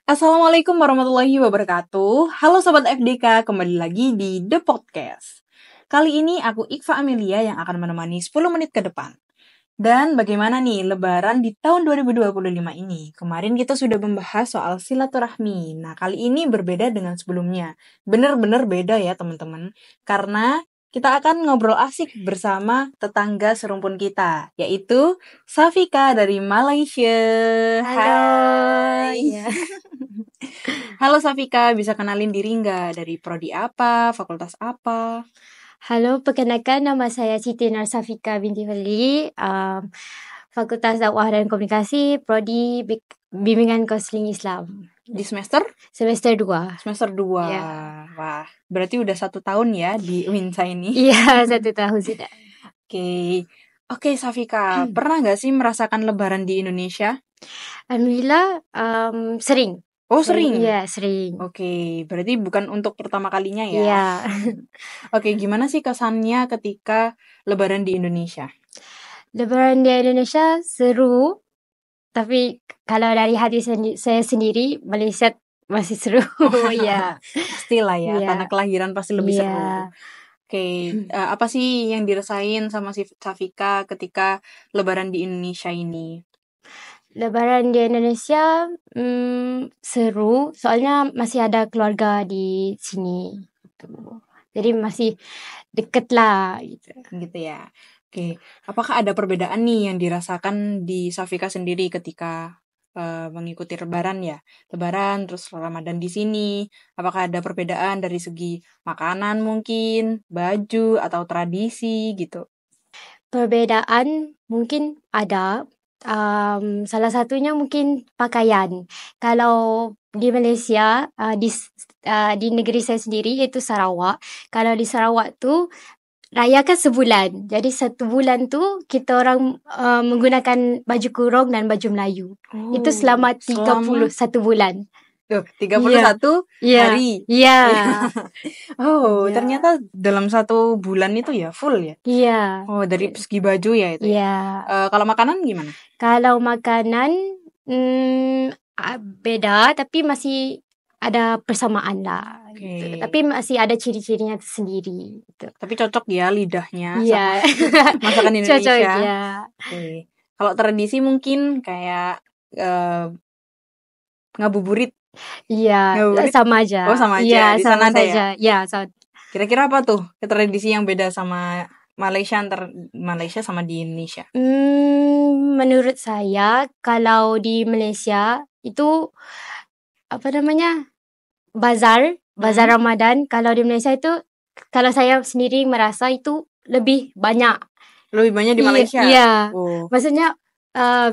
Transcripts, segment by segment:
Assalamualaikum warahmatullahi wabarakatuh. Halo Sobat FDK, kembali lagi di The Podcast. Kali ini aku Iqfa Amelia yang akan menemani 10 menit ke depan. Dan bagaimana nih lebaran di tahun 2025 ini? Kemarin kita sudah membahas soal silaturahmi. Nah, kali ini berbeda dengan sebelumnya. Bener-bener beda ya teman-teman. Karena kita akan ngobrol asik bersama tetangga serumpun kita, yaitu Safika dari Malaysia. Halo, Hai. ya. Halo Safika, bisa kenalin diri nggak? Dari prodi apa? Fakultas apa? Halo, perkenalkan nama saya Siti Narsafika binti Fadli, Fakultas Dakwah dan Komunikasi, Prodi Bimbingan Konseling Islam, Di semester? semester 2. Semester 2. Ya. Wah, berarti udah 1 tahun ya di Winsa ini. Iya, 1 tahun sudah. Oke Safika, pernah nggak sih merasakan lebaran di Indonesia? Alhamdulillah, sering. Oh sering? Iya, sering. Oke, berarti bukan untuk pertama kalinya ya? Iya. Oke, gimana sih kesannya ketika lebaran di Indonesia? Lebaran di Indonesia seru, tapi kalau dari hati saya sendiri, Malaysia masih seru. Iya. Pastilah ya, Iya. tanah kelahiran pasti lebih seru. Iya. Oke, apa sih yang dirasain sama si Safika ketika lebaran di Indonesia ini? Lebaran di Indonesia seru, soalnya masih ada keluarga di sini gitu. Jadi masih deket lah gitu. Gitu ya. Oke, apakah ada perbedaan nih yang dirasakan di Safika sendiri ketika mengikuti lebaran ya? Lebaran terus Ramadan di sini. Apakah ada perbedaan dari segi makanan mungkin, baju atau tradisi gitu? Perbedaan mungkin ada, salah satunya mungkin pakaian. Kalau di Malaysia, di negeri saya sendiri iaitu Sarawak, kalau di Sarawak tu rayakan sebulan. Jadi 1 bulan tu kita orang, menggunakan baju kurung dan baju Melayu. Itu selama 31 bulan. 31 Iya. hari. Iya. Oh, Iya. ternyata dalam 1 bulan itu ya full ya? Iya. Oh, dari segi baju ya itu ya? Iya. Kalau makanan gimana? Kalau makanan, beda tapi masih ada persamaan lah gitu. Oke. Tapi masih ada ciri-cirinya sendiri gitu. Tapi cocok ya lidahnya Iya. sama masakan Cocok, Indonesia. ya. Oke. Kalau tradisi mungkin kayak ngabuburit. Iya, Ngabuburit? sama aja. Oh, sama aja. Iya, Di sama sana ada ya? saja. Iya, sama. Kira-kira apa tuh tradisi yang beda sama Malaysia antar Malaysia sama di Indonesia? Menurut saya kalau di Malaysia itu apa namanya? Bazar Ramadan. Kalau di Malaysia itu kalau saya sendiri merasa itu lebih banyak. Lebih banyak di Malaysia? Iya. Oh. Maksudnya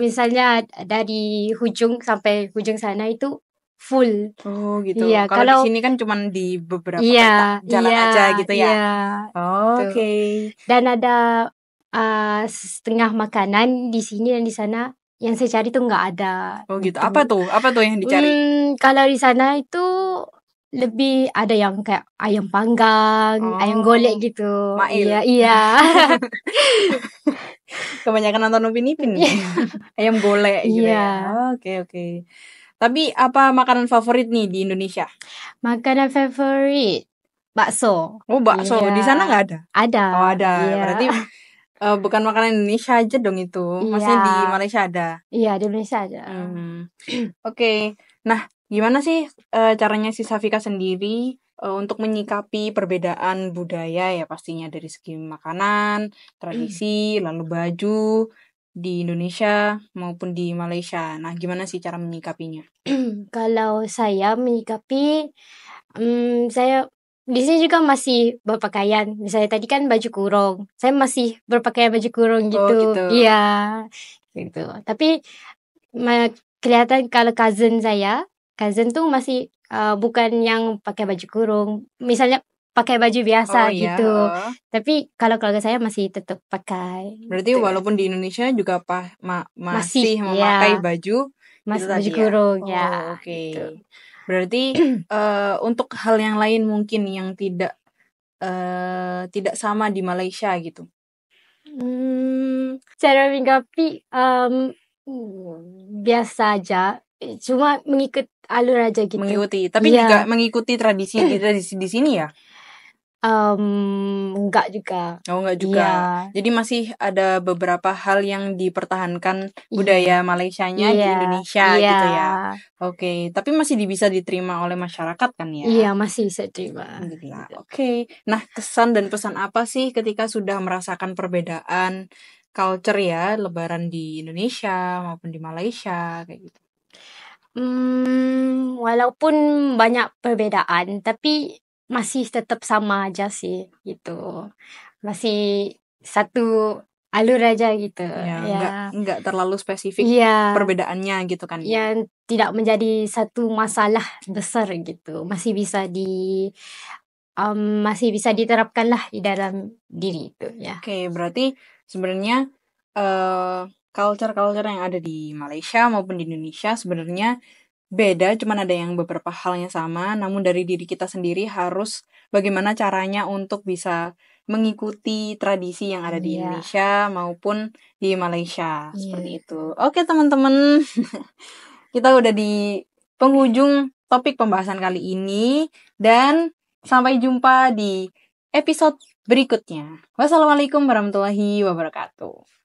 misalnya dari hujung sampai hujung sana itu full. Oh gitu. Iya, Kalau di sini kan cuman di beberapa iya, jalan aja gitu ya. iya. Oke. Dan ada setengah makanan di sini dan di sana yang saya cari tuh nggak ada. Oh gitu. Gitu. Apa tuh yang dicari? Kalau di sana itu lebih ada yang kayak ayam panggang, ayam golek gitu. Mail. Iya. Kebanyakan nonton Upin Ipin nih. Ayam golek gitu Iya. ya. Oke. Tapi apa makanan favorit nih di Indonesia? Makanan favorit bakso. Oh bakso. Iya. Di sana nggak ada? Ada. Oh ada. Iya. Berarti bukan makanan Indonesia aja dong itu. Maksudnya di Malaysia ada. Iya, di Malaysia ada. Oke. Nah, gimana sih caranya si Safika sendiri untuk menyikapi perbedaan budaya ya pastinya dari segi makanan, tradisi, lalu baju di Indonesia maupun di Malaysia. Nah, gimana sih cara menyikapinya? Kalau saya menyikapi, saya di sini juga masih berpakaian. Misalnya tadi kan baju kurung, saya masih berpakaian baju kurung Oh, gitu. gitu. Iya, gitu. Tapi kelihatan kalau cousin tuh masih bukan yang pakai baju kurung. Misalnya pakai baju biasa iya, gitu. Tapi kalau keluarga saya masih tetap pakai. Berarti gitu. walaupun di Indonesia juga masih Masih, memakai ya. baju Mas itu baju tadi kurung ya. ya. Oke. Gitu. Berarti untuk hal yang lain mungkin yang tidak sama di Malaysia gitu. Cara menyikapi biasa aja. cuma mengikut alur aja gitu. Mengikuti, tapi Iya. juga mengikuti tradisi di sini ya? Enggak juga. Oh, enggak juga. Iya. Jadi masih ada beberapa hal yang dipertahankan Iya. budaya Malaysianya di Iya. Indonesia Iya. gitu ya. Oke, tapi masih bisa diterima oleh masyarakat kan ya? Iya, masih bisa terima. Alhamdulillah. Oke. Nah, kesan dan pesan apa sih ketika sudah merasakan perbedaan culture ya, Lebaran di Indonesia maupun di Malaysia kayak gitu? Walaupun banyak perbedaan, tapi masih tetap sama aja sih, gitu. Masih satu alur aja gitu, Ya, ya. enggak terlalu spesifik Iya, perbedaannya gitu kan ya. yang tidak menjadi satu masalah besar gitu. Masih bisa diterapkan lah di dalam diri itu, ya. Oke, berarti sebenarnya culture-culture yang ada di Malaysia maupun di Indonesia sebenarnya beda, cuman ada yang beberapa hal yang sama, namun dari diri kita sendiri harus bagaimana caranya untuk bisa mengikuti tradisi yang ada di Iya. Indonesia maupun di Malaysia. Iya. Seperti itu. Oke, teman-teman. Kita udah di penghujung topik pembahasan kali ini dan sampai jumpa di episode berikutnya. Wassalamualaikum warahmatullahi wabarakatuh.